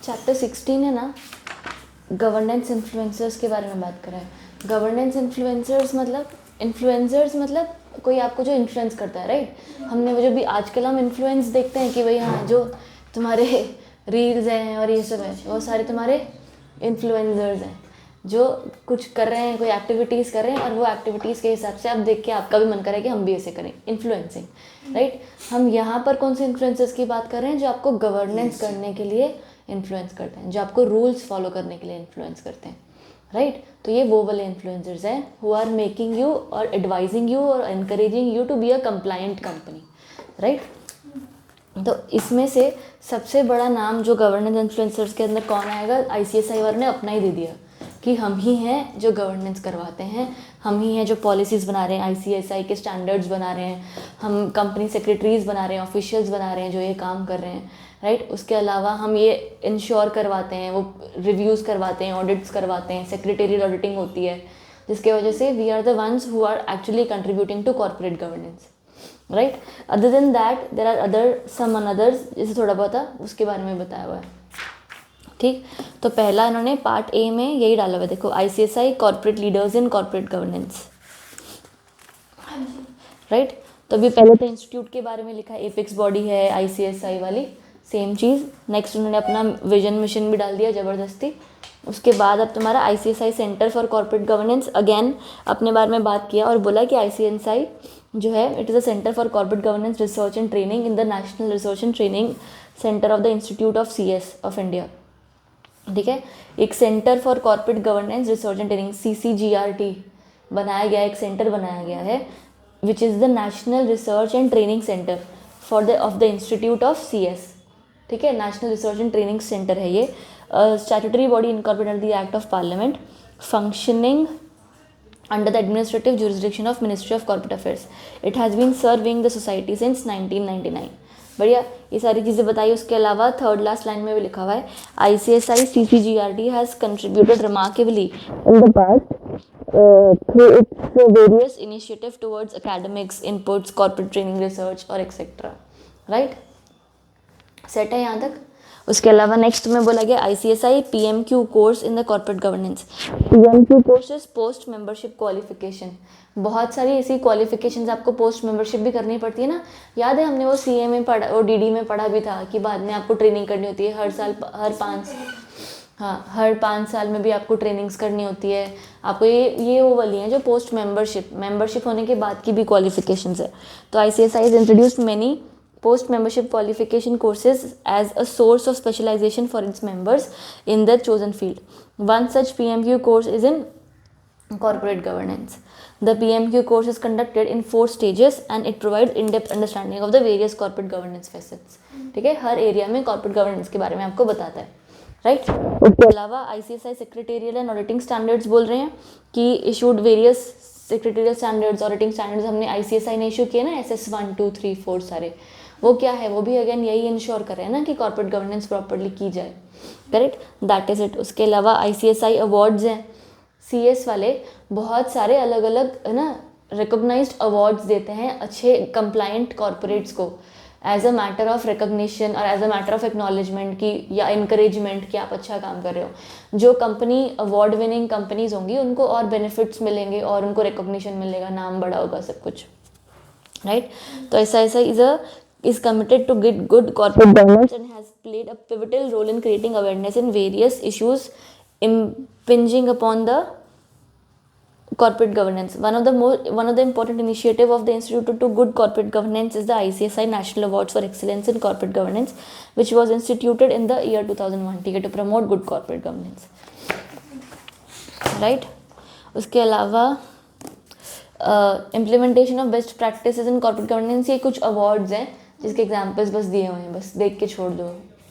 Chapter 16 है ना, governance influencers के बारे में बात कर रहा है। गवर्नेंस इन्फ्लुएंसर्स मतलब कोई आपको जो इन्फ्लुएंस करता है, राइट। हमने वो जो भी आजकल हम इन्फ्लुएंस देखते हैं कि भाई हाँ जो तुम्हारे रील्स हैं और ये सब है वो सारे तुम्हारे इन्फ्लुएंसर्स हैं जो कुछ कर रहे हैं, कोई एक्टिविटीज़ कर रहे हैं और वो एक्टिविटीज़ के हिसाब से आप देख के आपका भी मन करे कि हम भी ऐसे करें, इन्फ्लुएंसिंग, राइट। हम यहाँ पर कौन से इन्फ्लुएंसर्स की बात कर रहे हैं, जो आपको गवर्नेंस करने के लिए इन्फ्लुएंस करते हैं, जो आपको रूल्स फॉलो करने के लिए इन्फ्लुएंस करते हैं, राइट। तो ये वो वाले इन्फ्लुएंसर्स हैं हु आर मेकिंग यू और एडवाइजिंग यू और encouraging you to be a compliant company, right. तो इसमें से सबसे बड़ा नाम जो गवर्नेंस इन्फ्लुएंसर्स के अंदर कौन आएगा, ICSI वाले ने अपना ही दे दिया कि हम ही हैं जो गवर्नेंस करवाते हैं, हम ही हैं जो पॉलिसीज़ बना रहे हैं, ICSI के स्टैंडर्ड्स बना रहे हैं, हम कंपनी सेक्रेटरीज़ बना रहे हैं, ऑफिशियल्स बना रहे हैं जो ये काम कर रहे हैं, राइट। उसके अलावा हम ये इंश्योर करवाते हैं, वो रिव्यूज़ करवाते हैं, ऑडिट्स करवाते हैं, सेक्रेटरियल ऑडिटिंग होती है, जिसके वजह से we are the ones who are actually contributing to corporate governance, right. Other than that there are some others, जैसे थोड़ा बहुत था उसके बारे में बताया हुआ है, ठीक। तो पहला इन्होंने पार्ट ए में यही डाला हुआ है, देखो ICSI corporate leaders in corporate governance, right. तो अभी पहले तो इंस्टीट्यूट के बारे में लिखा है, एपेक्स बॉडी है ICSI वाली, सेम चीज़। नेक्स्ट उन्होंने अपना विजन मिशन भी डाल दिया ज़बरदस्ती। उसके बाद अब तुम्हारा ICSI centre for corporate governance, again अपने बारे में बात किया और बोला कि ICSI जो है it is a centre for corporate governance research and training in the national research and training centre of the institute of CS of India, ठीक है। एक centre for corporate governance research and training CCGRT बनाया गया, एक centre बनाया गया है which is the national research and training centre for the of the institute of CS, ठीक है। National research and training centre है ये, statutory body incorporated under the act of parliament, functioning under the administrative jurisdiction of Ministry of Corporate Affairs. It has been serving the society since 1999. बढ़िया, ये सारी चीज़ें बताई। उसके अलावा थर्ड लास्ट लाइन में भी लिखा हुआ है ICSI CCGRT has contributed remarkably in the past through its various initiative towards academics, inputs, corporate training, research और etc. राइट, सेट है यहाँ तक। उसके अलावा नेक्स्ट में बोला गया ICSI PMQ course in the corporate governance. PMQ course is post membership qualification. बहुत सारी ऐसी क्वालिफिकेशंस आपको पोस्ट मेंबरशिप भी करनी पड़ती है ना, याद है हमने वो CA में पढ़ा और DD में पढ़ा भी था कि बाद में आपको ट्रेनिंग करनी होती है हर साल, हर 5 साल में भी आपको ट्रेनिंग्स करनी होती है आपको। ये वो वाली हैं जो पोस्ट मेंबरशिप होने के बाद की भी क्वालिफिकेशंस है। तो ICSI has introduced many post membership qualification courses as a source of specialization for its members in their chosen field. One such PMQ course is in corporate governance. The PMQ course is conducted in 4 stages and it provides in-depth understanding of the various corporate governance facets. ठीक है, हर area में corporate governance के बारे में आपको बताता है, right. उसके अलावा ICSI secretarial and auditing standards बोल रहे हैं कि issued various secretarial standards, auditing standards हमने ICSI ने इशू किए ना, SS 1 2 3 4 सारे, वो क्या है, वो भी अगेन यही इंश्योर कर रहे हैं ना कि कॉर्पोरेट गवर्नेंस प्रॉपर्ली की जाए, करेक्ट, दैट इज़ इट। उसके अलावा ICSI अवार्ड्स हैं, CS वाले बहुत सारे अलग अलग है ना रिकॉग्नाइज्ड अवार्ड्स देते हैं अच्छे कंप्लायंट कॉर्पोरेट्स को as a matter of recognition और as a matter of acknowledgement की या इंकरेजमेंट कि आप अच्छा काम कर रहे हो। जो कंपनी अवार्ड विनिंग कंपनीज होंगी उनको और बेनिफिट्स मिलेंगे और उनको रिकॉग्निशन मिलेगा, नाम बड़ा होगा, सब कुछ, राइट। तो ऐसा is committed to get good corporate governance and has played a pivotal role in creating awareness in various issues impinging upon the corporate governance. One of the important initiative of the Institute to good corporate governance is the ICSI National Awards for Excellence in Corporate Governance, which was instituted in the year 2001 to promote good corporate governance, right. उसके अलावा implementation of best practices in corporate governance, ये कुछ awards हैं जिसके examples बस दिए हुए हैं, बस देख के छोड़ दो,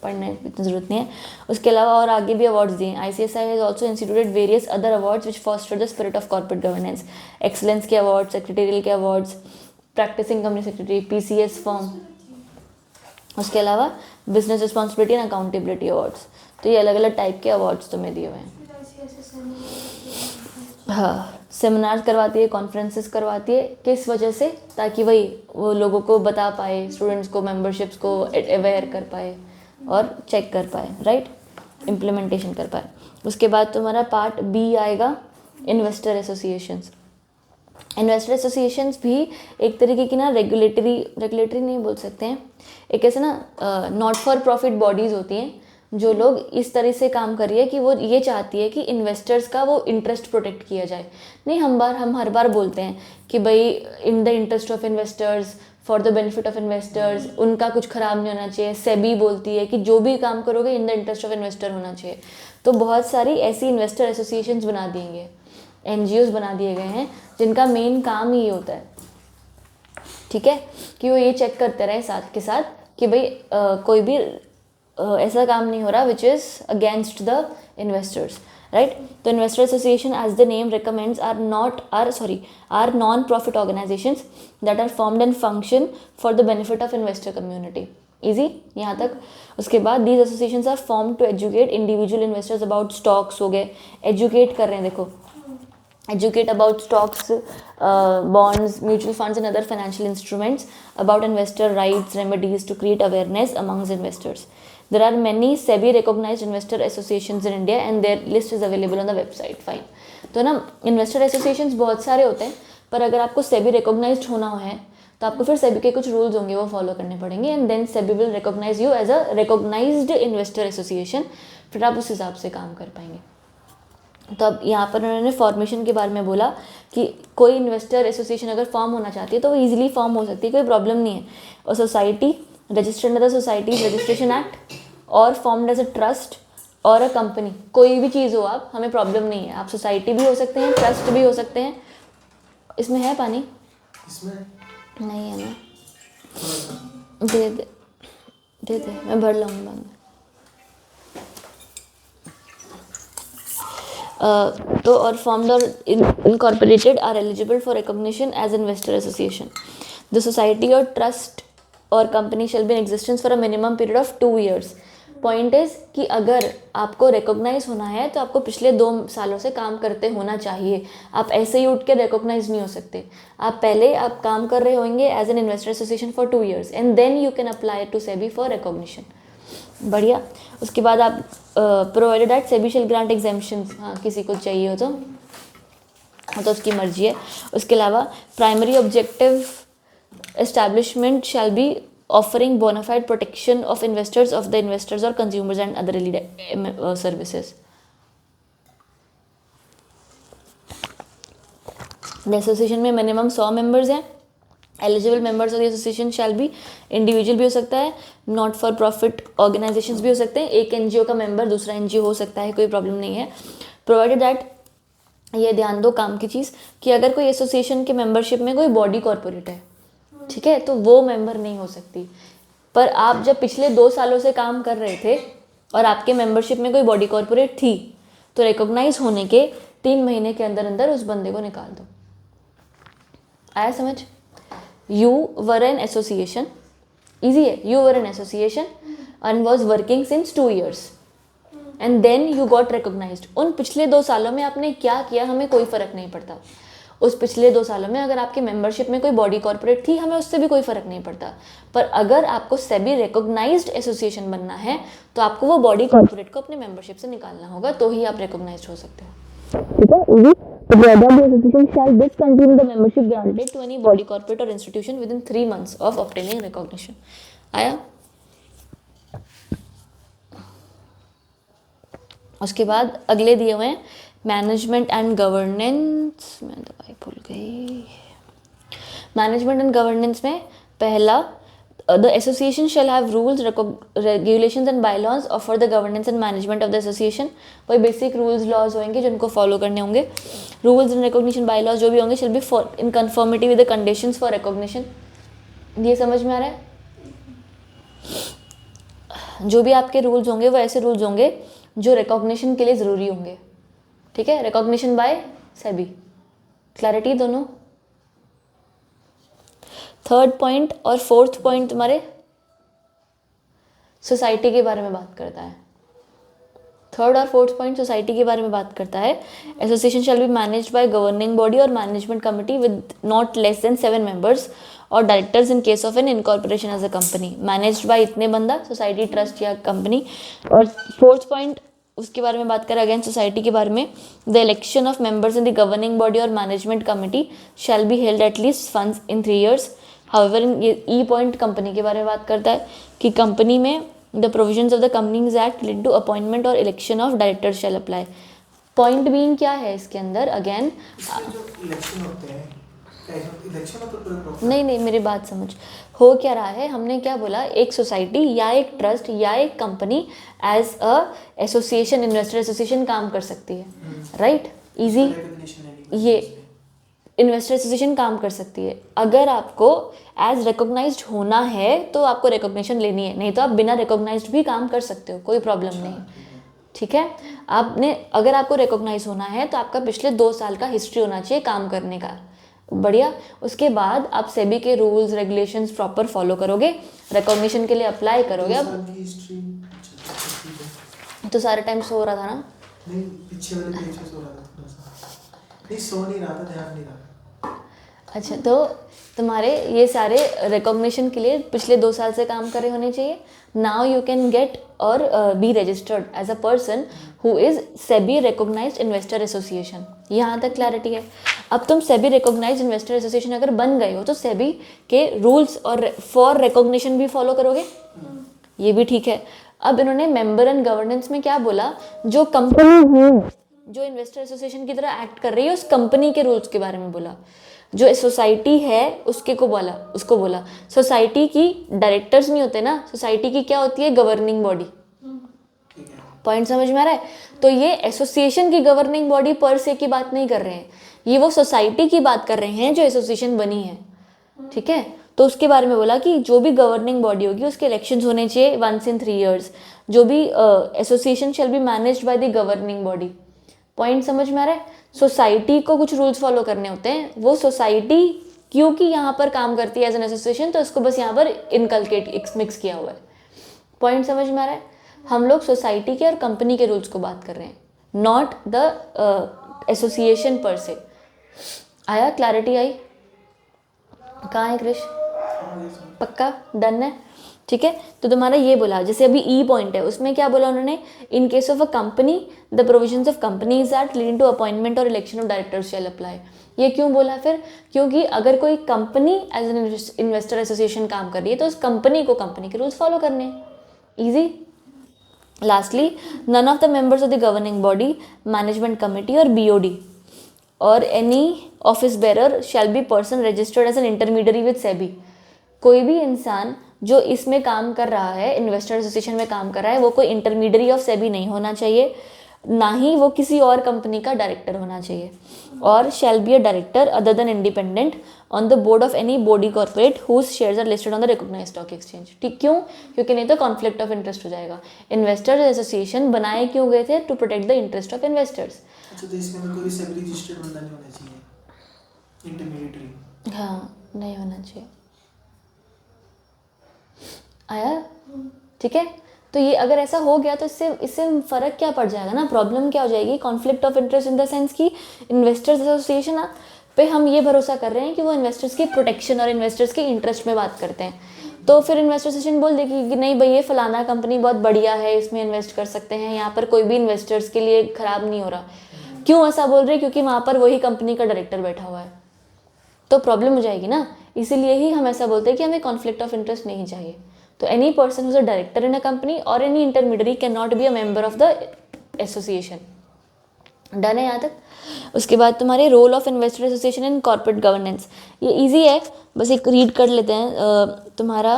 पढ़ने की इतनी ज़रूरत नहीं है। उसके अलावा और आगे भी अवार्ड्स दिए हैं। ICSI has also instituted various other awards which foster the spirit of corporate governance, excellence के अवार्ड्स, सेक्रेटेरियल के awards, practising company secretary, PCS form, उसके अलावा business responsibility and accountability awards. तो ये अलग अलग टाइप के अवार्ड्स तुम्हें दिए हुए हैं। हाँ, सेमिनार्स करवाती है, कॉन्फ्रेंसेस करवाती है, किस वजह से, ताकि वही वो लोगों को बता पाए, स्टूडेंट्स को, मेंबरशिप्स को अवेयर कर पाए और चेक कर पाए, राइट। इम्प्लीमेंटेशन कर पाए। उसके बाद तुम्हारा पार्ट बी आएगा इन्वेस्टर एसोसिएशंस। इन्वेस्टर एसोसिएशंस भी एक तरीके की ना रेगुलेटरी नहीं बोल सकते हैं, एक ऐसे ना नॉट फॉर प्रॉफिट बॉडीज़ होती हैं जो लोग इस तरह से काम कर रही है कि वो ये चाहती है कि इन्वेस्टर्स का वो इंटरेस्ट प्रोटेक्ट किया जाए। नहीं, हम हर बार बोलते हैं कि भाई in the interest of investors, for the benefit of investors, उनका कुछ ख़राब नहीं होना चाहिए। सेबी बोलती है कि जो भी काम करोगे in the interest of investor होना चाहिए। तो बहुत सारी ऐसी इन्वेस्टर एसोसिएशंस बना दिएंगे, NGOs बना दिए गए हैं जिनका मेन काम ही ये होता है, ठीक है, कि वो ये चेक करते रहे साथ के साथ कि भाई कोई भी ऐसा काम नहीं हो रहा which is against the investors, right. तो investor association as the name recommends are non profit organisations that are formed and function for the benefit of investor community. Easy यहाँ तक। उसके बाद these associations are form to educate individual investors about stocks, हो गए educate कर रहे हैं, देखो educate about stocks, bonds, mutual funds and other financial instruments, about investor rights, remedies to create awareness amongst investors. There are many SEBI recognized investor associations in India and their list is available on the website. Fine. तो ना investor associations बहुत सारे होते हैं, पर अगर आपको SEBI recognized होना है तो आपको फिर SEBI के कुछ रूल्स होंगे वो फॉलो करने पड़ेंगे, and then SEBI will recognize you as a recognized investor association, फिर आप उस हिसाब से काम कर पाएंगे। तो अब यहाँ पर उन्होंने फॉर्मेशन के बारे में बोला कि कोई इन्वेस्टर एसोसिएशन अगर फॉर्म होना चाहती है तो वो ईजिली फॉर्म हो सकती है, कोई प्रॉब्लम नहीं है। और society registered under the societies registration act और फॉर्म्ड एज अ ट्रस्ट और अ कंपनी, कोई भी चीज़ हो आप, हमें प्रॉब्लम नहीं है। आप सोसाइटी भी हो सकते हैं, ट्रस्ट भी हो सकते हैं। इसमें है पानी? इसमें नहीं है ना, दे दे दे दे, मैं भर लाऊंगा बाद में। तो और formed or incorporated are eligible for recognition as investor association. The society or trust or company shall be in existence for a minimum period of 2 years. Point is कि अगर आपको रिकॉग्नाइज होना है तो आपको पिछले 2 सालों से काम करते होना चाहिए। आप ऐसे ही उठ के रिकॉग्नाइज नहीं हो सकते। आप पहले आप काम कर रहे होंगे as an investor association for 2 years and then you can apply to SEBI for recognition. बढ़िया। उसके बाद आप provided that SEBI shall grant exemptions, हाँ किसी को चाहिए हो तो उसकी मर्जी है। उसके अलावा primary objective establishment shall be offering bona fide protection of investors of the investors और consumers and other related services. The association में मिनिमम 100 मेंबर्स हैं। Eligible members of the association shall be individual भी हो सकता है, नॉट फॉर प्रॉफिट ऑर्गेनाइजेशंस भी हो सकते हैं। एक एनजीओ का मेंबर दूसरा एनजीओ हो सकता है, कोई प्रॉब्लम नहीं है। प्रोवाइडेड दैट, ये ध्यान दो काम की चीज़, कि अगर कोई एसोसिएशन के मेंबरशिप में कोई बॉडी कॉर्पोरेट है, ठीक है, तो वो मेंबर नहीं हो सकती। पर आप जब पिछले 2 सालों से काम कर रहे थे और आपके मेंबरशिप में कोई बॉडी कॉर्पोरेट थी, तो रिकॉग्नाइज होने के 3 महीने के अंदर अंदर उस बंदे को निकाल दो। आया समझ? You were an association, easy है, you were an association and was working since 2 years and then you got recognized. उन पिछले 2 सालों में आपने क्या किया हमें कोई फ़र्क नहीं पड़ता। उस पिछले 2 सालों में अगर आपके मेंबरशिप में कोई बॉडी कॉर्पोरेट थी, हमें उससे भी कोई फ़र्क नहीं पड़ता। पर अगर आपको सेबी रिकॉग्नाइज्ड एसोसिएशन बनना है तो आपको वो बॉडी कॉर्पोरेट को अपने मेंबरशिप से निकालना होगा, तो ही आप रिकॉग्नाइज्ड हो सकते हो। ठीक है, the association shall discontinue the membership granted to any body corporate or institution within 3 months of obtaining recognition. आया? उसके बाद अगले दिए हुए हैं मैनेजमेंट एंड गवर्नेंस। मैं दवाई भूल गई। मैनेजमेंट एंड गवर्नेंस में पहला, the association shall have rules, regulations and bylaws for the governance and management of the association. कोई बेसिक रूल्स लॉज होंगे जो उनको फॉलो करने होंगे। रूल्स एंड रिकॉग्निशन बायलॉज जो भी होंगे shall be for in conformity with the conditions for recognition. ये समझ में आ रहा है? जो भी आपके रूल्स होंगे वो ऐसे रूल्स होंगे जो रिकॉग्निशन के लिए ज़रूरी होंगे। ठीक है, रिकॉग्निशन बाय सेबी। क्लैरिटी दोनों? 3rd पॉइंट और 4th पॉइंट तुम्हारे सोसाइटी के बारे में बात करता है। 3rd और 4th पॉइंट सोसाइटी के बारे में बात करता है। Association shall be managed by governing body और management committee with not less than 7 members और directors in case of an incorporation as a company. Managed by इतने बंदा, सोसाइटी, ट्रस्ट या कंपनी। और 4th पॉइंट उसके बारे में बात करें अगेन सोसाइटी के बारे में, the election of members in the governing body और management committee shall be held at least funds in 3 years। However ये ई पॉइंट कंपनी के बारे में बात करता है कि कंपनी में the provisions of the companies act related to appointment और election of directors shall apply. Point being क्या है इसके अंदर, अगेन इलेक्शन होते हैं, इलेक्शन होता है, नहीं नहीं मेरी बात समझ, हो क्या रहा है, हमने क्या बोला, एक सोसाइटी या एक ट्रस्ट या एक company as a association, investor association काम कर सकती है, राइट, इजी, ये इन्वेस्टर एसोसिएशन काम कर सकती है। अगर आपको एज रिकॉग्नाइज्ड होना है तो आपको रिकॉग्निशन लेनी है, नहीं तो आप बिना रिकॉग्नाइज्ड भी काम कर सकते हो, कोई प्रॉब्लम नहीं, ठीक है। आपने अगर आपको रिकॉग्नाइज होना है तो आपका पिछले 2 साल का हिस्ट्री होना चाहिए काम करने का, बढ़िया। उसके बाद आप सेबी के रूल्स रेगुलेशंस प्रॉपर फॉलो करोगे, रिकॉग्निशन के लिए अप्लाई करोगे। अब तो सारे टाइम सो रहा था ना, नहीं पीछे वाले पेज पे सो रहा था थोड़ा सा, नहीं सो नहीं रहा था, ध्यान नहीं रहा। अच्छा, तो तुम्हारे ये सारे रिकॉग्निशन के लिए पिछले 2 साल से काम करे होने चाहिए। नाउ यू कैन गेट और be registered as a person who is SEBI recognised investor association. यहाँ तक क्लैरिटी है। अब तुम सेबी रिकॉग्नाइज्ड इन्वेस्टर एसोसिएशन अगर बन गए हो तो सेबी के रूल्स और फॉर रिकॉग्निशन भी फॉलो करोगे, ये भी ठीक है। अब इन्होंने मेंबर एंड गवर्नेंस में क्या बोला, जो कंपनी है जो इन्वेस्टर एसोसिएशन की तरह एक्ट कर रही है उस कंपनी के रूल्स के बारे में बोला। जो सोसाइटी है उसको बोला सोसाइटी की डायरेक्टर्स नहीं होते ना, सोसाइटी की क्या होती है, गवर्निंग बॉडी। पॉइंट समझ में आ रहा है। तो ये एसोसिएशन की गवर्निंग बॉडी पर से की बात नहीं कर रहे हैं, ये वो सोसाइटी की बात कर रहे हैं जो एसोसिएशन बनी है, ठीक है। तो उसके बारे में बोला कि जो भी गवर्निंग बॉडी होगी उसके इलेक्शंस होने चाहिए वंस इन 3 years। जो भी association shall be managed by the governing body. Point समझ में आ रहा है। सोसाइटी को कुछ रूल्स फॉलो करने होते हैं, वो सोसाइटी क्योंकि यहाँ पर काम करती है एज एन एसोसिएशन तो इसको बस यहाँ पर इनकलकेट मिक्स किया हुआ है। पॉइंट समझ में आ रहा है। हम लोग सोसाइटी के और कंपनी के रूल्स को बात कर रहे हैं, नॉट द एसोसिएशन पर से। आया, क्लैरिटी आई? कहाँ है क्रिश? पक्का डन है, ठीक है। तो तुम्हारा ये बोला, जैसे अभी ई पॉइंट है उसमें क्या बोला उन्होंने, in case of a company the provisions of companies act leading to appointment और election of directors shall apply. ये क्यों बोला फिर? क्योंकि अगर कोई company as an investor association काम कर रही है तो उस कंपनी को कंपनी के रूल्स फॉलो करने हैं, easy. Lastly, none of the members of the governing body, management committee और बीओडी और any office bearer shall be person registered as an intermediary with SEBI. कोई भी इंसान जो इसमें काम कर रहा है, इन्वेस्टर एसोसिएशन में काम कर रहा है, वो कोई इंटरमीडियरी ऑफ सेबी नहीं होना चाहिए, ना ही वो किसी और कंपनी का डायरेक्टर होना चाहिए। और shall be a director other than independent on the board of any body corporate whose shares are listed on the recognised stock exchange. ठीक, क्यों? क्योंकि नहीं तो कॉन्फ्लिक्ट ऑफ इंटरेस्ट हो जाएगा। इन्वेस्टर्स एसोसिएशन बनाए क्यों गए थे? To protect the interest of investors. अच्छा, तो इसमें कोई सेबी रजिस्टर्ड बंदा नहीं होना चाहिए, इंटरमीडिएटरी। हाँ, नहीं होना चाहिए। आया, ठीक है। तो ये अगर ऐसा हो गया तो इससे फ़र्क क्या पड़ जाएगा ना, प्रॉब्लम क्या हो जाएगी? Conflict of interest in the sense कि इन्वेस्टर्स एसोसिएशन पे हम ये भरोसा कर रहे हैं कि वो इन्वेस्टर्स की प्रोटेक्शन और इन्वेस्टर्स के इंटरेस्ट में बात करते हैं, तो फिर इन्वेस्टर एसोसिएशन बोल देगी कि नहीं भाई ये फलाना कंपनी बहुत बढ़िया है, इसमें इन्वेस्ट कर सकते हैं, यहाँ पर कोई भी इन्वेस्टर्स के लिए ख़राब नहीं हो रहा। क्यों ऐसा बोल रहे? क्योंकि वहाँ पर वही कंपनी का डायरेक्टर बैठा हुआ है, तो प्रॉब्लम हो जाएगी ना। इसीलिए ही हम ऐसा बोलते हैं कि हमें कॉन्फ्लिक्ट ऑफ इंटरेस्ट नहीं चाहिए। तो any person who's a director in a company और any intermediary can not be a member of the association. Done है यहाँ तक? उसके बाद तुम्हारे role of investor association in corporate governance, ये इजी है, बस एक रीड कर लेते हैं। तुम्हारा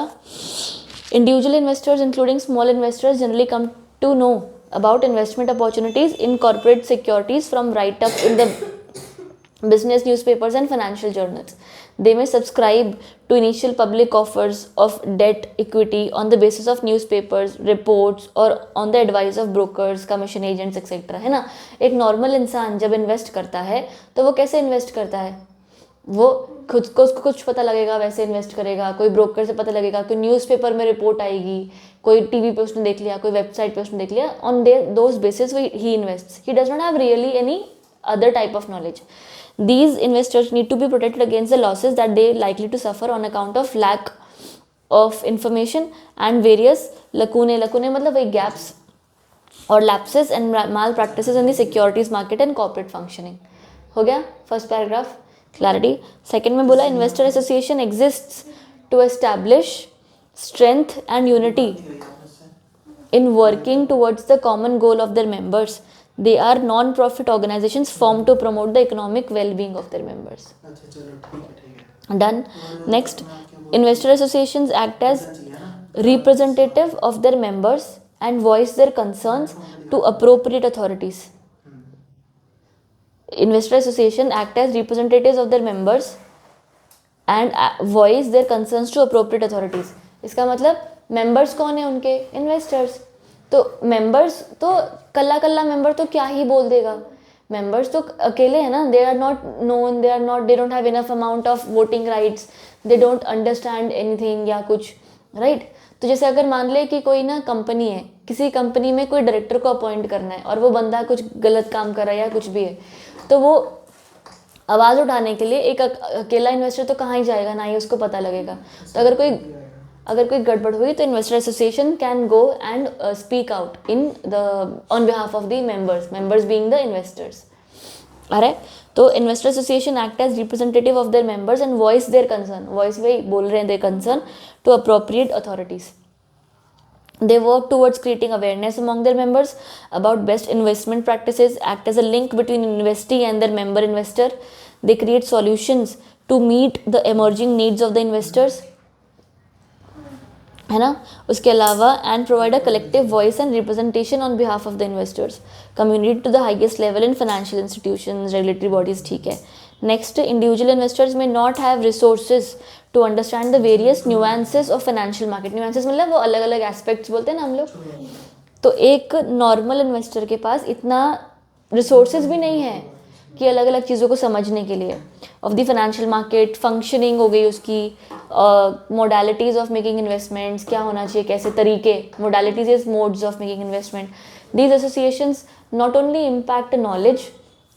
individual investors including small investors generally come to know about investment opportunities in corporate securities from write up in the business newspapers and financial journals. They may subscribe to initial public offers of debt equity on the basis of newspapers reports or on the advice of brokers commission agents etc. है ना। एक normal इंसान जब invest करता है तो वो कैसे इन्वेस्ट करता है? वो खुद को उसको कुछ पता लगेगा वैसे इन्वेस्ट करेगा, कोई ब्रोकर से पता लगेगा, कोई न्यूज़पेपर में रिपोर्ट आएगी, कोई टीवी पे उसने देख लिया, कोई वेबसाइट पे उसने देख लिया, on those basis he invests. He does not have really any other type of knowledge. These investors need to be protected against the losses that they likely to suffer on account of lack of information and various lacunae मतलब वही gaps और lapses and malpractices in the securities market and corporate functioning. हो गया first paragraph, clarity. Second में बोला investor association exists to establish strength and unity in working towards the common goal of their members. They are non-profit organizations formed to promote the economic well-being of their members. अच्छा चलो ठीक है Done. Next, investor associations act as representative of their members and voice their concerns to appropriate authorities. Investor association act as representatives of their members and voice their concerns to appropriate authorities. इसका मतलब members कौन है उनके? Investors. तो members तो कल्ला member तो क्या ही बोल देगा, मेंबर्स तो अकेले है ना, they are not known, they don't have enough amount of voting rights, they don't understand anything या कुछ, राइट। तो जैसे अगर मान ले कि कोई ना कंपनी है, किसी कंपनी में कोई डायरेक्टर को अपॉइंट करना है और वो बंदा कुछ गलत काम कर रहा है या कुछ भी है, तो वो आवाज़ उठाने के लिए एक अकेला इन्वेस्टर तो कहाँ ही जाएगा, ना ही उसको पता लगेगा। तो अगर कोई गड़बड़ हुई तो investor association can go and speak out in the on behalf of the members being the investors. अरे तो investor association act as representative of their members and voice their concern, voice वही बोल रहे हैं, their concern to appropriate authorities. They work towards creating awareness among their members about best investment practices, act as a link between investee and their member investor. They create solutions to meet the emerging needs of the investors, है ना। उसके अलावा and provide a collective voice and representation on behalf of the investors community to the highest level in financial institutions, regulatory bodies, ठीक है। Next, individual investors may not have resources to understand the various nuances of financial market. Nuances मतलब वो अलग अलग aspects बोलते हैं ना हम लोग। तो एक नॉर्मल इन्वेस्टर के पास इतना रिसोर्सेज भी नहीं है कि अलग अलग चीज़ों को समझने के लिए, of the financial market functioning हो गई उसकी, मोडालिटीज़ ऑफ मेकिंग इन्वेस्टमेंट्स क्या होना चाहिए, कैसे तरीके, modalities is modes of making investment. These associations not only impact knowledge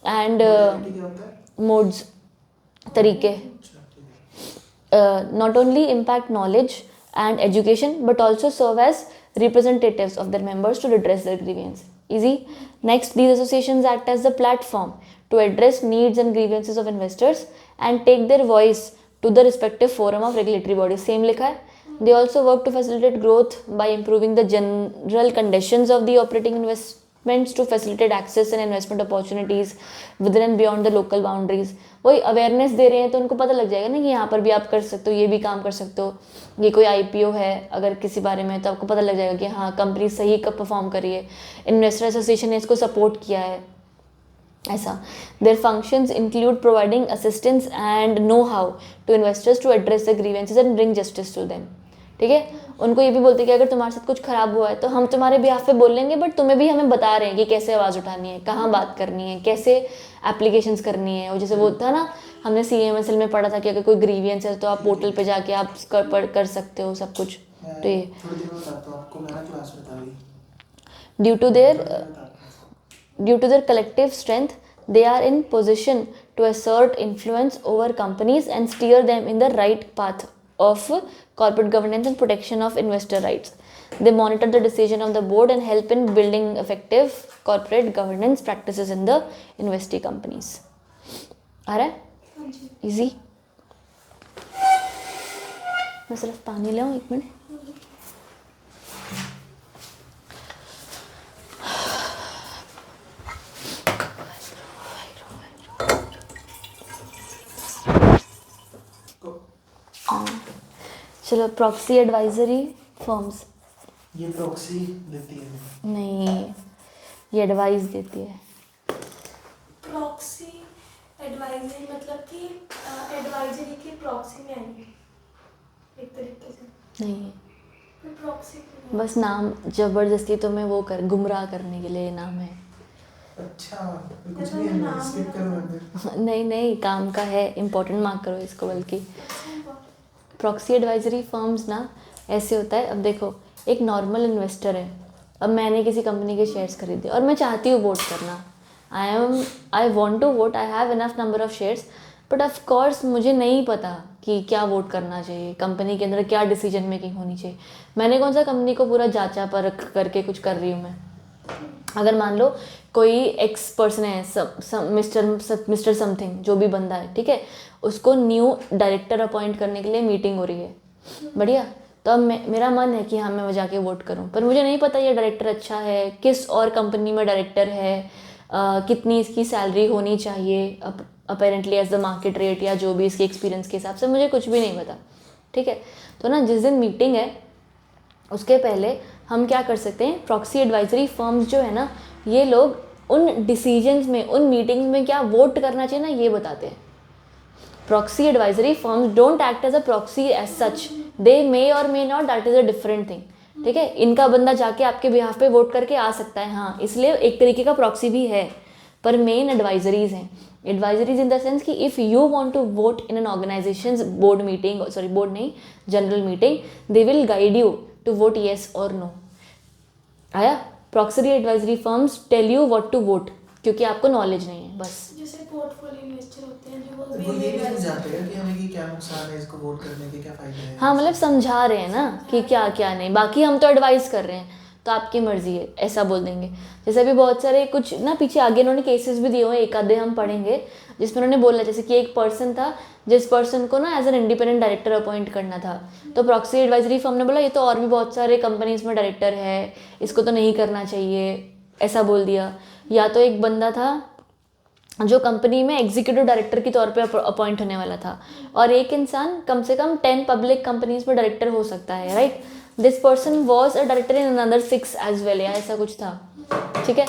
and modes, तरीके, not only impact knowledge and education but also serve as representatives of their members to redress their grievance. Easy. Next, these associations act as the platform to address needs and grievances of investors and take their voice to the respective forum of regulatory bodies. Same लिखा है. They also work to facilitate growth by improving the general conditions of the operating investments to facilitate access and investment opportunities within and beyond the local boundaries. वही awareness दे रहे हैं तो उनको पता लग जाएगा ना कि यहाँ पर भी आप कर सकते हो, ये भी काम कर सकते हो, ये कोई IPO है अगर किसी बारे में, तो आपको पता लग जाएगा कि हाँ कंपनी सही कब परफॉर्म कर रही है, इन्वेस्टर एसोसिएशन ने इसको सपोर्ट किया है, ऐसा। Their functions include providing assistance and know how to investors to address the grievances and bring justice to them, ठीक है। उनको ये भी बोलते हैं कि अगर तुम्हारे साथ कुछ खराब हुआ है तो हम तुम्हारे बिहाफ पे बोल लेंगे, बट तुम्हें भी हमें बता रहे हैं कि कैसे आवाज़ उठानी है, कहाँ बात करनी है, कैसे एप्लीकेशंस करनी है। और जैसे वो था ना, हमने CMSL में पढ़ा था कि अगर कोई ग्रीवियंस है तो आप पोर्टल पे जाके आप कर सकते हो सब कुछ। तो ये due to their collective strength they are in position to assert influence over companies and steer them in the right path of corporate governance and protection of investor rights. They monitor the decision of the board and help in building effective corporate governance practices in the investee companies. आ रहा है? Easy. मैं सिर्फ पानी ले आऊँ, 1 minute. चलो, proxy advisory firms, ये proxy देती है? नहीं, ये एडवाइस देती है। प्रॉक्सी एडवाइजरी मतलब कि एडवाइजरी की प्रॉक्सी में आएंगे एक तरीके से। नहीं, फिर प्रॉक्सी बस नाम जबरदस्ती तुम्हें वो गुमराह करने के लिए नाम है। अच्छा, कुछ नहीं है, स्किप करो। नहीं, काम का है, इम्पोर्टेंट मार्क करो इसको। बल्कि प्रॉक्सी एडवाइजरी फर्म्स ना ऐसे होता है, अब देखो एक नॉर्मल इन्वेस्टर है, अब मैंने किसी कंपनी के शेयर्स खरीदे और मैं चाहती हूँ वोट करना, I want to vote, I have enough number of shares, but of course मुझे नहीं पता कि क्या वोट करना चाहिए, कंपनी के अंदर क्या डिसीजन मेकिंग होनी चाहिए। मैंने कौन सा कंपनी को पूरा जांचा परख करके कुछ कर रही हूँ मैं, अगर मान लो कोई एक्स पर्सन है, मिस्टर समथिंग जो भी बंदा है, ठीक है, उसको न्यू डायरेक्टर अपॉइंट करने के लिए मीटिंग हो रही है, बढ़िया, तो अब मेरा मन है कि हाँ मैं जाके वोट करूँ, पर मुझे नहीं पता ये डायरेक्टर अच्छा है, किस और कंपनी में डायरेक्टर है, कितनी इसकी सैलरी होनी चाहिए apparently as the market rate, या जो भी इसके एक्सपीरियंस के हिसाब से, मुझे कुछ भी नहीं पता, ठीक है। तो ना जिस दिन मीटिंग है उसके पहले हम क्या कर सकते हैं, प्रॉक्सी एडवाइजरी फर्म्स जो है ना, ये लोग उन डिसीजंस में, उन मीटिंग्स में क्या वोट करना चाहिए ना, ये बताते हैं। Proxy advisory firms don't act as a proxy as such, they may or may not, that is a different thing, ठीक है। इनका बंदा जाके आपके बिहाफ पे वोट करके आ सकता है, हाँ, इसलिए एक तरीके का प्रॉक्सी भी है, पर मेन एडवाइजरीज हैं। एडवाइजरीज इन द सेंस कि if you want to vote in an organisation's board meeting, sorry board नहीं, general meeting, they will guide you to vote yes or no. आया, proxy advisory firms tell you what to vote, क्योंकि आपको knowledge नहीं है, बस। जैसे portfolio investor होते हैं जो वो ये नहीं समझाते हैं कि हमें कि क्या नुकसान है इसको वोट करने के, क्या फायदे हैं। हाँ, मतलब समझा रहे हैं ना कि क्या क्या नहीं, बाकी हम तो एडवाइस कर रहे हैं, तो आपकी मर्जी है, ऐसा बोल देंगे। जैसे अभी बहुत सारे कुछ ना पीछे आगे इन्होंने केसेस भी दिए हुए हैं, एक आधे हम पढ़ेंगे, जिसमें उन्होंने बोला जैसे कि एक पर्सन था जिस पर्सन को ना as an independent director appoint करना था, तो प्रॉक्सी एडवाइजरी फर्म ने बोला ये तो और भी बहुत सारे कंपनीज में डायरेक्टर है, इसको तो नहीं करना चाहिए, ऐसा बोल दिया। या तो एक बंदा था जो कंपनी में एग्जीक्यूटिव डायरेक्टर के तौर पे अपॉइंट होने वाला था, और एक इंसान कम से कम 10 पब्लिक कंपनीज में डायरेक्टर हो सकता है, right. This person was a director in another 6 as well, या ऐसा कुछ था, ठीक है।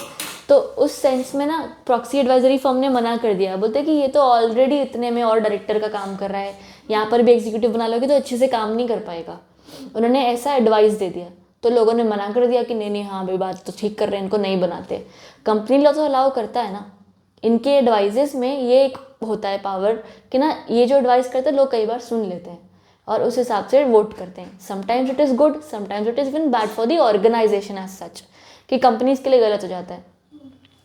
तो उस सेंस में ना प्रॉक्सी एडवाइजरी फर्म ने मना कर दिया, बोलते कि ये तो ऑलरेडी इतने में और डायरेक्टर का काम कर रहा है, यहाँ पर भी एग्जीक्यूटिव बना लोगे तो अच्छे से काम नहीं कर पाएगा। उन्होंने ऐसा एडवाइस दे दिया, तो लोगों ने मना कर दिया कि नहीं नहीं, हाँ भाई बात तो ठीक कर रहे हैं, इनको नहीं बनाते। कंपनी लॉ तो अलाउ करता है ना, इनके एडवाइजेस में ये एक होता है पावर कि ना ये जो एडवाइस करते हैं लोग कई बार सुन लेते हैं और उस हिसाब से वोट करते हैं। Sometimes it is good, sometimes it is even bad for the organisation as such, कि कंपनीज के लिए गलत हो जाता है।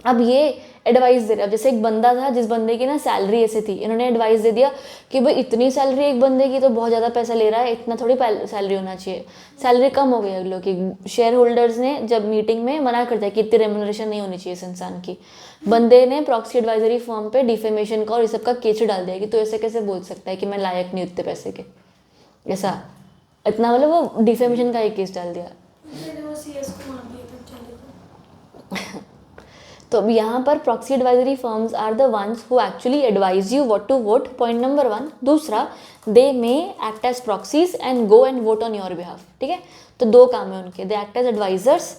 अब ये एडवाइस दे रहे, अब जैसे एक बंदा था जिस बंदे की ना सैलरी ऐसे थी, इन्होंने एडवाइस दे दिया कि भाई इतनी सैलरी एक बंदे की तो बहुत ज़्यादा पैसा ले रहा है, इतना थोड़ी सैलरी होना चाहिए, सैलरी कम हो गई अगलों की। शेयर होल्डर्स ने जब मीटिंग में मना कर दिया कि इतनी रेमुनरेशन नहीं होनी चाहिए इस इंसान की, बंदे ने प्रॉक्सी एडवाइजरी फर्म पे डिफेमेशन का और इस सब का केस डाल दिया कि तो ऐसे कैसे बोल सकता है कि मैं लायक नहीं उतने पैसे के, ऐसा इतना, मतलब वो डिफेमेशन का एक केस डाल दिया। वो सीएस को मार दिया तब चले। तो अब यहाँ पर proxy advisory firms are the ones who actually advise you what to vote, point number 1। दूसरा, they may act as proxies and go and vote on your behalf, ठीक है। तो दो काम है उनके, they act as advisers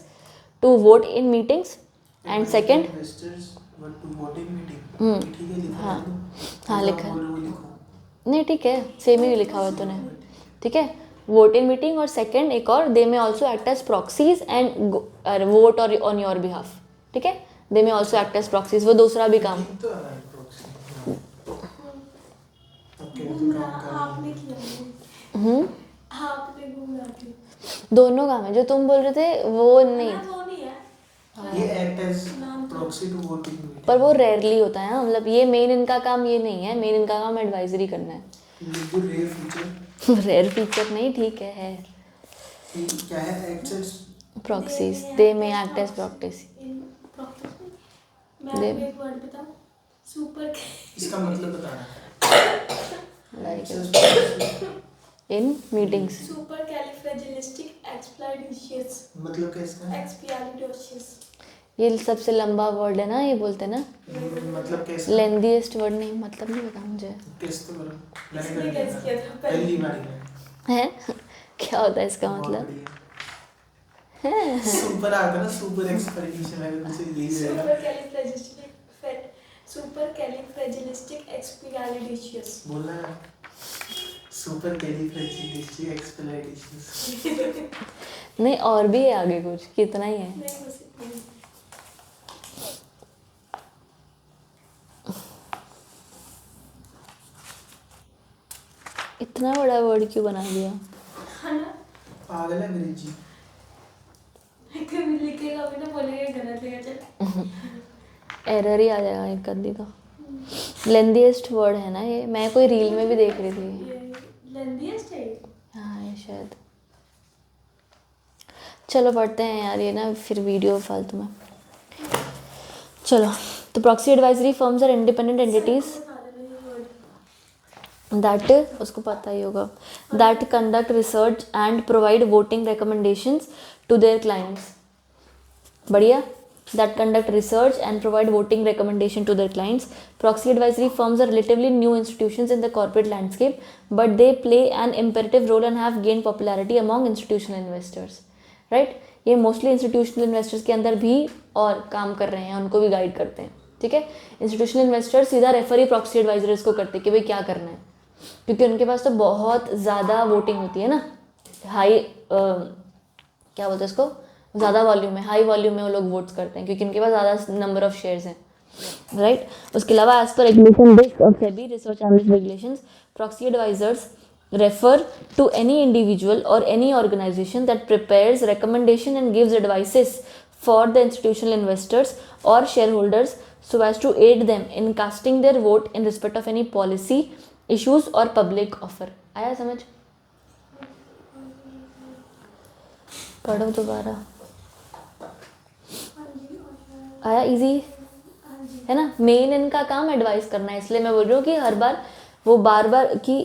to vote in meetings, and second, हाँ हाँ लिखा है, नहीं ठीक है, सेम ही लिखा हुआ है तूने, ठीक है, वोट इन मीटिंग, और सेकेंड एक और, they may also act as proxies and vote और ऑन योर बिहाफ, ठीक है, they may also act as proxies, वो दूसरा भी काम। आपने किया, आपने गुमराह किया, दोनों काम है, जो तुम बोल रहे थे वो नहीं, वो नहीं है, ये act as proxy to vote in meeting, पर वो रेयरली होता है ना, मतलब ये मेन इनका काम ये नहीं है, मेन इनका काम एडवाइजरी करना है। रेयर फीचर, रेयर फीचर नहीं, ठीक है क्या है, एक्ट एज प्रॉक्सीज, दे मे एक्ट एज प्रॉक्सीज, मैं आपको एक वर्ड बताऊं, सुपर, इसका मतलब बताना इन मीटिंग्स, सुपर कैलिफ्रेजिलिस्टिक एक्सप्लाइडिशियस, मतलब क्या इसका, एक्सपियालिडोशियस, ये सबसे लंबा वर्ड है ना, ये बोलते हैं ना, मतलब कैसे, लेंदीएस्ट वर्ड, नहीं मतलब नहीं पता मुझे, टेस्ट तो करो, इसने कैसे किया था पहली बार में है क्या होता है इसका मतलब, सुपर आता ना, सुपर एक्सपेरिमेंट है, मुझे यही रहेगा, सुपर कैलिफ्रेजिलिस्टिक एक्सपियालिडोशियस, बोलना है सुपर कैलिफ्रेजिलिस्टिक एक्सपियालिडोशियस। नहीं और भी है आगे कुछ, कितना ही है, नहीं बस इतना ही। इतना बड़ा वर्ड क्यों बना दिया, है ना, पागल है अंग्रेजी, कभी लिखेगा भी ना, बोलेगा गलत लिखा, चल एरर ही आ जाएगा एक गंदी का। लेंदीएस्ट वर्ड है ना ये, मैं कोई रील में भी देख रही थी, ये लेंदीएस्ट है ये। हाँ ये शायद, चलो पढ़ते हैं यार, ये ना फिर वीडियो फालतू में। चलो, तो proxy advisory firms are independent entities that, उसको पता ही होगा, that conduct research and provide voting recommendations to their clients. बढ़िया. That conduct research and provide voting recommendation to their clients. Proxy advisory firms are relatively new institutions in the corporate landscape, but they play an imperative role and have gained popularity among institutional investors. Right? ये mostly institutional investors के अंदर भी और काम कर रहे हैं, उनको भी गाइड करते हैं. ठीक है. इंस्टीट्यूशनल इन्वेस्टर सीधा रेफर ही प्रॉक्सी एडवाइजर्स को करते हैं कि भाई क्या करना है, क्योंकि उनके पास तो बहुत ज़्यादा वोटिंग होती है ना, हाई क्या बोलते हैं इसको, ज़्यादा वॉल्यूम में, हाई वॉल्यूम में वो लोग वोट्स करते हैं क्योंकि उनके पास ज़्यादा नंबर ऑफ शेयर्स हैं. राइट. उसके अलावा as per regulation book of SEBI research analyst regulations, proxy advisors refer to any individual or any organization that prepares recommendation and gives advices for the institutional investors or shareholders so as to aid them in casting their vote in respect of any policy, issues or public offer. आया समझ? पढ़ो दोबारा. आया? Easy है ना. Main इनका काम advice करना है, इसलिए मैं बोल रही हूँ कि हर बार वो बार बार कि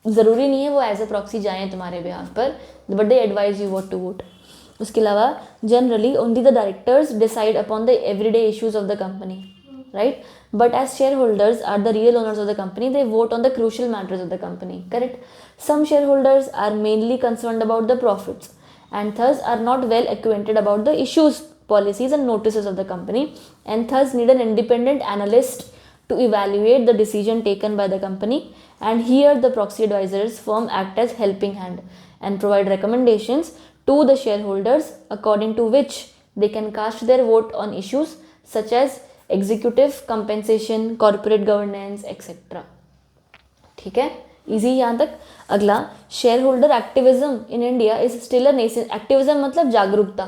ज़रूरी नहीं है वो एज ए प्रॉक्सी जाएँ तुम्हारे बिहाफ पर, but they advise you what to vote. उसके अलावा generally only the directors decide upon the everyday issues of the company. Right. But as shareholders are the real owners of the company, they vote on the crucial matters of the company. Correct. Some shareholders are mainly concerned about the profits and thus are not well acquainted about the issues, policies and notices of the company, and thus need an independent analyst to evaluate the decision taken by the company. And here the proxy advisors firm act as helping hand and provide recommendations to the shareholders according to which they can cast their vote on issues such as executive compensation, corporate governance, etc. ठीक है. Easy यहाँ तक. अगला, share holder activism in India is still a nascent. Activism मतलब जागरूकता.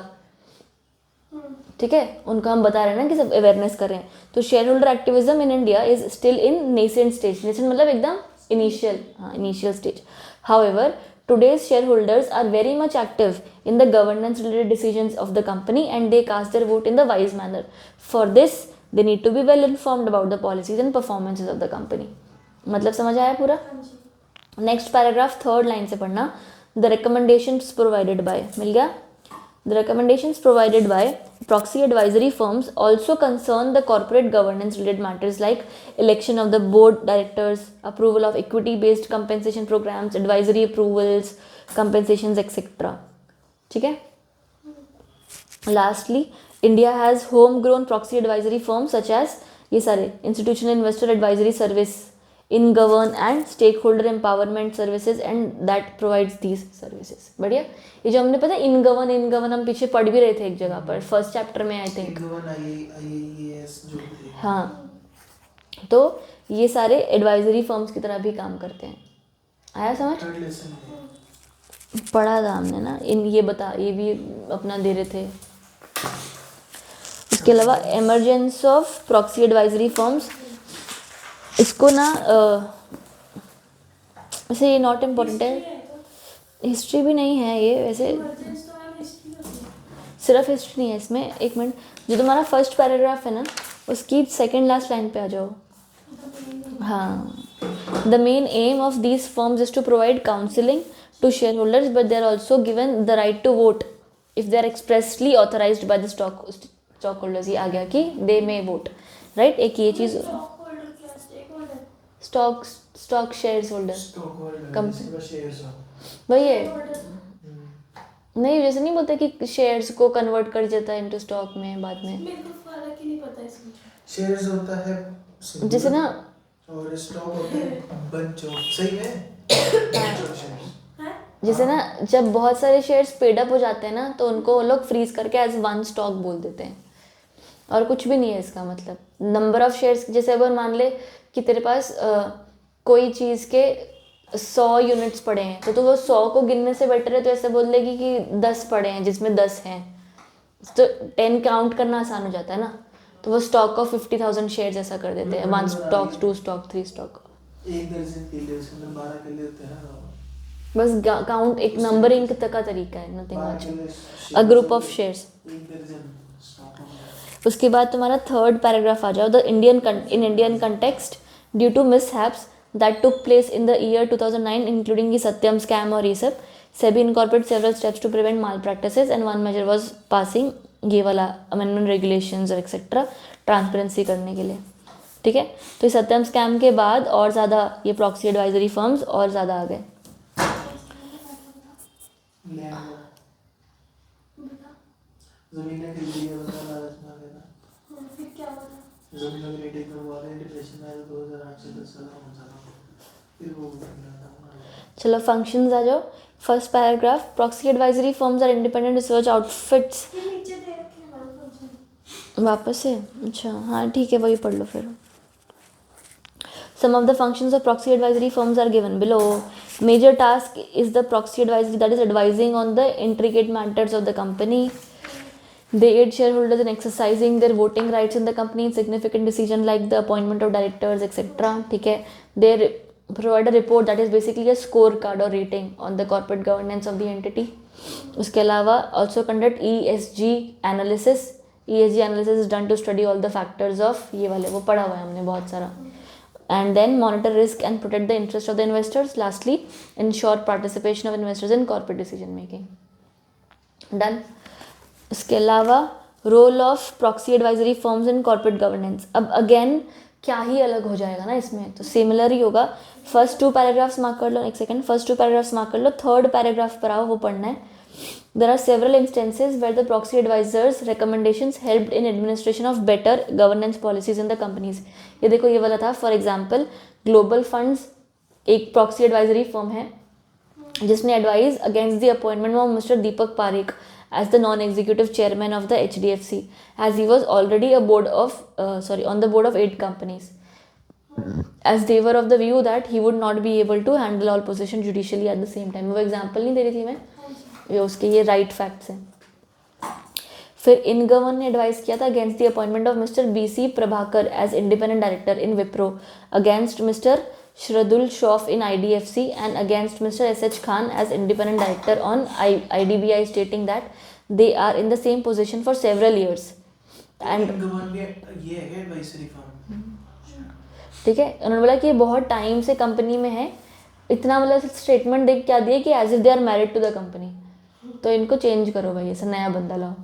ठीक है. उनका हम बता रहे हैं ना कि सब अवेयरनेस कर रहे हैं. तो share holder activism in India is still in nascent stage. Nascent मतलब एकदम इनिशियल, हाँ initial stage. However today's shareholders are very much active in the governance related decisions of the company and they cast their vote in the wise manner. For this they need to be well informed about the policies and performances of the company. मतलब समझ आया पूरा? Next paragraph third line से पढ़ना. The recommendations provided by, मिल गया. The recommendations provided by proxy advisory firms also concern the corporate governance related matters like election of the board directors, approval of equity based compensation programmes, advisory approvals, compensations etcetera. ठीक है. Lastly, India has home grown proxy advisory firms such as ये सारे institutional investor advisory service, in govern and stake holder empowerment services and that provides these services. बढ़िया. ये जो हमने पता इन govern हम पीछे पढ़ भी रहे थे एक जगह पर, फर्स्ट चैप्टर में आई थिंक. हाँ. तो ये सारे एडवाइजरी फर्म्स की तरह भी काम करते हैं. आया समझ? पढ़ा था हमने ना. इन ये बता, ये भी अपना दे रहे थे. उसके अलावा emergence of proxy advisory firms, इसको ना वैसे ये नॉट इम्पोर्टेंट है, हिस्ट्री भी नहीं है ये वैसे, सिर्फ हिस्ट्री नहीं है इसमें. एक मिनट, जो तुम्हारा फर्स्ट पैराग्राफ है ना उसकी सेकंड लास्ट लाइन पे आ जाओ. हाँ. The main aim of these firms is to provide counselling to shareholders but they are also given the right to vote if they are expressly authorised by the stockholders. ये आ गया कि दे मे vote. Right. एक ये चीज़, stock shares holder वही है. नहीं, जैसे नहीं बोलते कि शेयर्स को कन्वर्ट कर देता है इनटू स्टॉक में बाद में. मेरे को फर्क ही नहीं पता इसमें. शेयर्स होता है जैसे ना, और स्टॉक होता है बंच ऑफ. सही है. जैसे ना जब बहुत सारे शेयर्स पेड अप हो जाते हैं ना तो उनको वो लोग फ्रीज करके एज वन स्टॉक बोल देते हैं, और कुछ भी नहीं है इसका मतलब. नंबर ऑफ शेयर्स, जैसे अगर मान ले कि तेरे पास कोई चीज़ के 100 यूनिट्स पड़े हैं तो वो 100 को गिनने से बेटर है तो ऐसे बोल देगी कि 10 पड़े हैं जिसमें 10 हैं, तो 10 काउंट करना आसान हो जाता है ना. तो वो स्टॉक ऑफ 50,000 शेयर्स ऐसा कर देते हैं. 1 स्टॉक, 2 स्टॉक, 3 स्टॉक. एक दर्जन केले उसके अंदर 12 केले होते हैं ना. बस काउंट एक नंबरिंग का तरीका है, nothing much. A group of shares. उसके बाद तुम्हारा थर्ड पैराग्राफ आ जाओ, the Indian context due to mishaps that took place in the year 2009 including the Satyam scam और ये सब, SEBI incorporate several steps to prevent malpractices and one major was passing ये वाला अमेंडमेंट रेगुलेशंस और etcetera transparency करने के लिए, ठीक है। तो इस सत्यम स्कैम के बाद और ज़्यादा ये प्रॉक्सी एडवाइजरी फर्म्स और ज़्यादा आ गए। लैंड जमीनें खरीद ली, बंदा लालच में आ गया था। फिर क्या हुआ? जमीन वगैरह टेक करवा रहे, डिप्रेशन में आया 2008 से 10 साल कौन सा था, फिर वो चलो फंक्शंस आ जाओ। First paragraph, proxy advisory firms are independent research outfits. ये नीचे दे रखे हैं मैम फंक्शन। वापस से, अच्छा हाँ ठीक है, वही पढ़ लो फिर। Some of the functions of proxy advisory firms are given below. Major task is the proxy advisory, that is advising on the intricate matters of the company. They aid shareholders in exercising their voting rights in the company in significant decision like the appointment of directors, etc. ठीक है। They provide a report that is basically a scorecard or rating on the corporate governance of the entity. उसके अलावा also conduct ESG analysis. ESG analysis is done to study all the factors of ये वाले, वो पढ़ा हुआ है हमने बहुत सारा। And then monitor risk and protect the interest of the investors. Lastly, ensure participation of investors in corporate decision making. Done. इसके अलावा role of proxy advisory firms in corporate governance. अब अगेन क्या ही अलग हो जाएगा ना इसमें, तो सिमिलर ही होगा। फर्स्ट 2 पैराग्राफ्स मार्क कर लो, एक सेकंड, फर्स्ट 2 पैराग्राफ्स मार्क कर लो, थर्ड पैराग्राफ पर आओ, वो पढ़ना है। There are several instances where the proxy advisors recommendations helped in administration of better governance policies in the companies. ये देखो ये वाला था, फॉर एग्जाम्पल ग्लोबल फंड्स एक प्रॉक्सी एडवाइजरी फर्म है जिसने advise against the appointment of mister Deepak Parekh as the non-executive chairman of the HDFC, as he was already on the board of 8 companies, as they were of the view that he would not be able to handle all positions judicially at the same time. वो example नहीं दे रही थी मैं, ये उसके ये right facts हैं। फिर इनगवन ने एडवाइस किया था against the appointment of mister BC Prabhakar as independent director in Wipro, against mister Shardul Shroff in IDFC and against Mr. SH Khan as independent director on IDBI, stating that they are in the same position for several years. And ये है advisory firm, ठीक है, उन्होंने बोला कि ये बहुत time से कंपनी में है, इतना मतलब स्टेटमेंट देख क्या दिए कि as if they are married to the company, तो इनको चेंज करो भाई, ऐसा नया बंदा लाओ।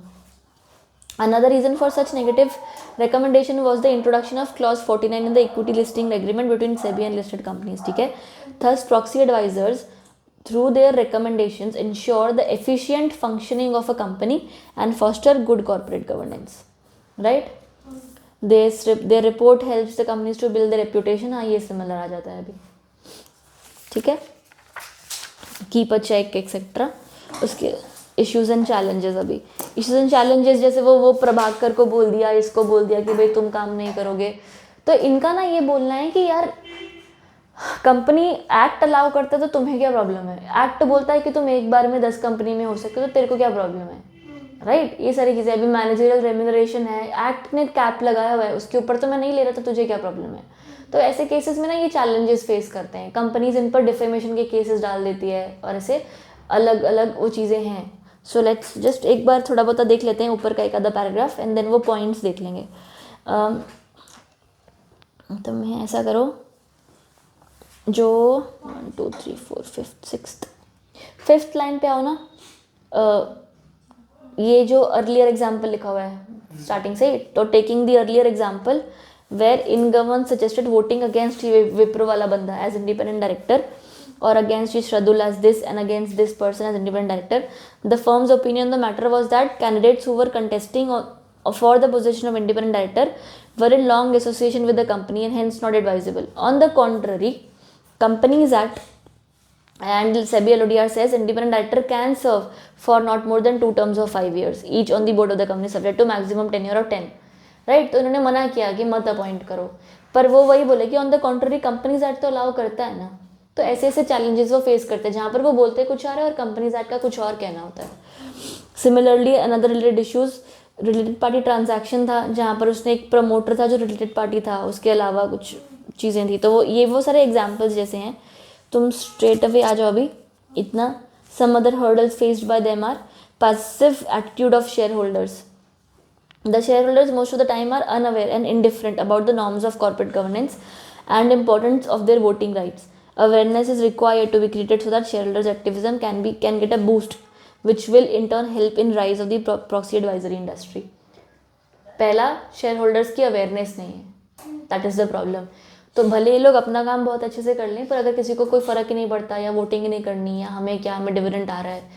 Another reason for such negative recommendation was the introduction of clause 49 in the equity listing agreement between SEBI and listed companies, ठीक है। Thus proxy advisors through their recommendations ensure the efficient functioning of a company and foster good corporate governance, right? Their report helps the companies to build their reputation, हाँ ये similar आ जाता है अभी, ठीक है। Keep a check etc. उसके issues and challenges, अभी issues and challenges जैसे वो प्रभाकर को बोल दिया, इसको बोल दिया कि भाई तुम काम नहीं करोगे, तो इनका ना ये बोलना है कि यार कंपनी एक्ट अलाउ करता है तो तुम्हें क्या प्रॉब्लम है, एक्ट बोलता है कि तुम एक बार में 10 कंपनी में हो सकते हो तो तेरे को क्या प्रॉब्लम है, राइट। ये सारी चीज़ें, अभी मैनेजरियल रेम्यूनरेशन है, एक्ट ने कैप लगाया हुआ है, उसके ऊपर तो मैं नहीं ले रहा, तो तुझे क्या प्रॉब्लम है। तो ऐसे केसेस में ना ये चैलेंजेस फेस करते हैं कंपनीज, इन पर डिफेमेशन के केसेस डाल देती है और ऐसे अलग अलग वो चीज़ें हैं। सो लेट्स जस्ट एक बार थोड़ा बहुत देख लेते हैं ऊपर का एक आधा पैराग्राफ एंड देन वो पॉइंट्स देख लेंगे। तो मैं ऐसा करो, जो 1 2 3 4 5th लाइन पे आओ ना, ये जो अर्लियर एग्जाम्पल लिखा हुआ है स्टार्टिंग से, तो taking the earlier example where InGovern suggested voting against Wipro वाला बंदा as independent director or against Shradul as this and against this person as independent director. The firm's opinion on the matter was that candidates who were contesting for the position of independent director were in long association with the company and hence not advisable. On the contrary, Companies Act and SEBI LODR says independent director can serve for not more than 2 terms of 5 years each on the board of the company subject to maximum tenure of 10. Right, तो इन्होंने मना किया कि मत appoint करो, पर वो वही बोले कि on the contrary companies act तो अलाउ करता है ना। तो ऐसे ऐसे चैलेंजेस वो फेस करते हैं जहाँ पर वो बोलते कुछ आ रहा है और कंपनीज एक्ट का कुछ और कहना होता है। Similarly another related issues, related party transaction था जहाँ पर उसने एक प्रमोटर था जो रिलेटेड पार्टी था, उसके अलावा कुछ चीज़ें थी, तो वो सारे एग्जाम्पल्स जैसे हैं। तुम स्ट्रेट अवे आ जाओ अभी इतना। Some other hurdles faced by them are passive attitude of shareholders, The shareholders most of the time are unaware and indifferent about the norms of corporate governance and importance of their voting rights. Awareness is required to be created so that shareholders' activism can get a boost, which will in turn help in rise of the proxy advisory industry. पहला, shareholders की awareness नहीं है, that is the problem. तो भले ये लोग अपना काम बहुत अच्छे से कर लें, पर अगर किसी को कोई फ़र्क ही नहीं पड़ता या वोटिंग ही नहीं करनी या हमें क्या, हमें डिविडेंड आ रहा है,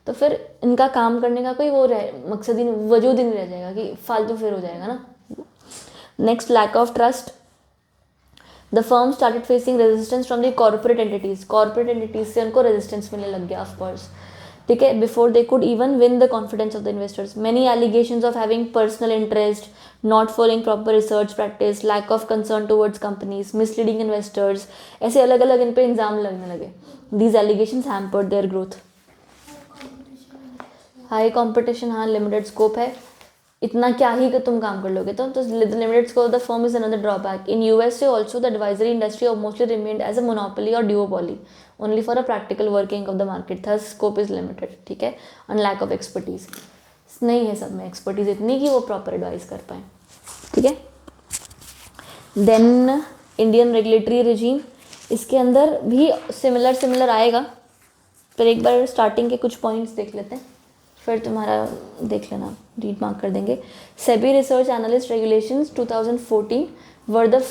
तो फिर इनका काम करने का कोई वो मकसद ही वजूद ही नहीं रह जाएगा, कि फालतू फिर हो जाएगा ना. Next, lack of trust. The firm started facing resistance from the corporate entities. Corporate entities से उनको रेजिस्टेंस मिलने लग गया, ऑफकोर्स. ठीक है, before they could even win the confidence of the investors. Many allegations of having personal interest, not following proper research practice, lack of concern towards companies, misleading investors, ऐसे अलग अलग इन पे इल्ज़ाम लगने लगे. These allegations hampered their growth. High competition, हाँ, limited scope है, इतना क्या ही कि तुम काम कर लोगे. तो limited scope the firm is another drawback. In USA also the advisory industry mostly remained as a monopoly or duopoly only for a practical working of the market. Thus scope is limited. ठीक है, on lack of expertise. नहीं है सब में expertise इतनी कि वो proper advice कर पाए. ठीक है. देन इंडियन रेगुलेटरी रिजीम, इसके अंदर भी सिमिलर आएगा, पर एक बार स्टार्टिंग के कुछ पॉइंट्स देख लेते हैं, फिर तुम्हारा देख लेना, रीड मार्क कर देंगे. SEBI research analyst regulations 2014 were the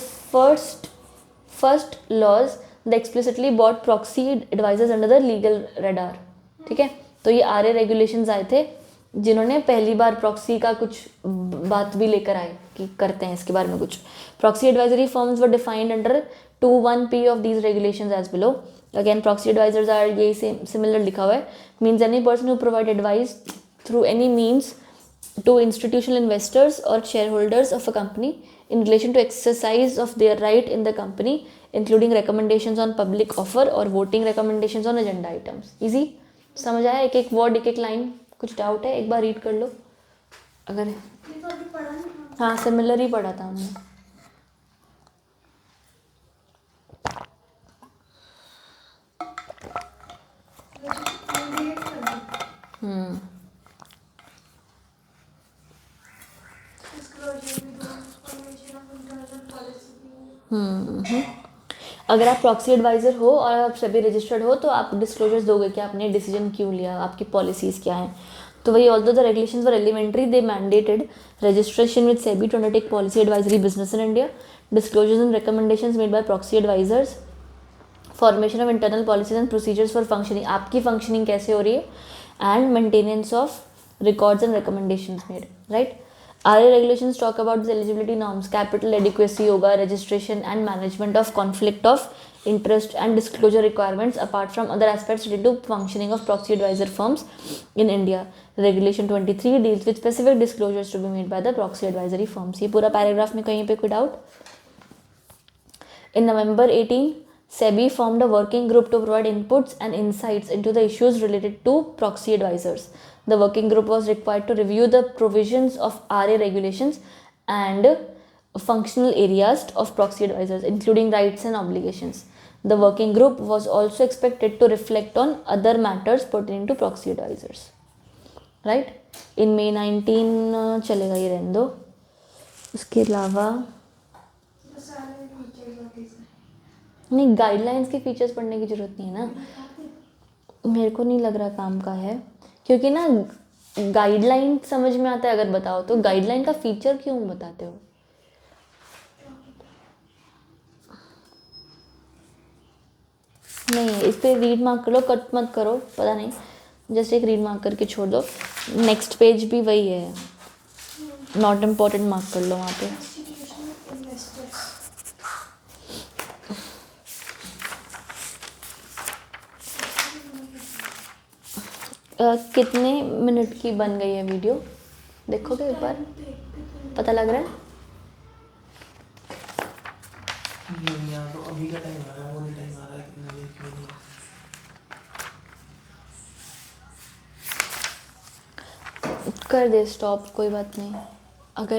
first laws the explicitly bought proxy advisors under the legal radar. ठीक है, तो ये आरए रेगुलेशंस आए थे जिन्होंने पहली बार प्रॉक्सी का कुछ बात भी लेकर आए कि करते हैं इसके बारे में कुछ. Proxy advisory firms were defined under 2(1)(p) of these regulations as below. Again, proxy advisors are यही similar लिखा हुआ है, means any person who provide advice through any means to institutional investors or shareholders of a company in relation to exercise of their right in the company, including recommendations on public offer or voting recommendations on agenda items. Easy, समझ आया? एक एक word, एक एक line. कुछ doubt है एक बार read कर लो अगर. हाँ, सिमिलर ही पढ़ा था हमने. अगर आप प्रॉक्सी एडवाइज़र हो और आप सेबी रजिस्टर्ड हो तो आप डिस्क्लोजर्स दोगे कि आपने डिसीजन क्यों लिया, आपकी पॉलिसीज़ क्या हैं. तो वही, although the regulations were elementary, they mandated registration with SEBI to undertake policy advisory business in India, disclosures and recommendations made by proxy advisors, formation of internal policies and procedures for functioning, आपकी functioning कैसे हो रही है, and maintenance of records and recommendations made. Right. RA regulations talk about the eligibility norms, capital adequacy होगा, registration and management of conflict of interest and disclosure requirements apart from other aspects related to functioning of proxy advisor firms in India. Regulation 23 deals with specific disclosures to be made by the proxy advisory firms. ये पूरा paragraph में कहीं पे कोई doubt? In November 18, SEBI formed a working group to provide inputs and insights into the issues related to proxy advisors. The working group was required to review the provisions of RA regulations and functional areas of proxy advisors, including rights and obligations. The working group was also expected to reflect on other matters pertaining to proxy advisors. Right? In May 19 चलेगा ये रहने दो. उसके अलावा नहीं, guidelines के features पढ़ने की ज़रूरत नहीं है ना, मेरे को नहीं लग रहा काम का है, क्योंकि ना गाइडलाइन समझ में आता है अगर बताओ तो, गाइडलाइन का फीचर क्यों बताते हो? नहीं, इस पर रीड मार्क कर लो, कट मत करो, पता नहीं, जस्ट एक रीड मार्क करके छोड़ दो. नेक्स्ट पेज भी वही है, नॉट इम्पॉर्टेंट मार्क कर लो वहाँ पे. कितने मिनट की बन गई है वीडियो, देखोगे एक बार, पता लग रहा है? यहाँ तो अभी का टाइम आ रहा है, वो नहीं टाइम आ रहा है, कितना देर क्यों नहीं. कर दे स्टॉप, कोई बात नहीं. अगर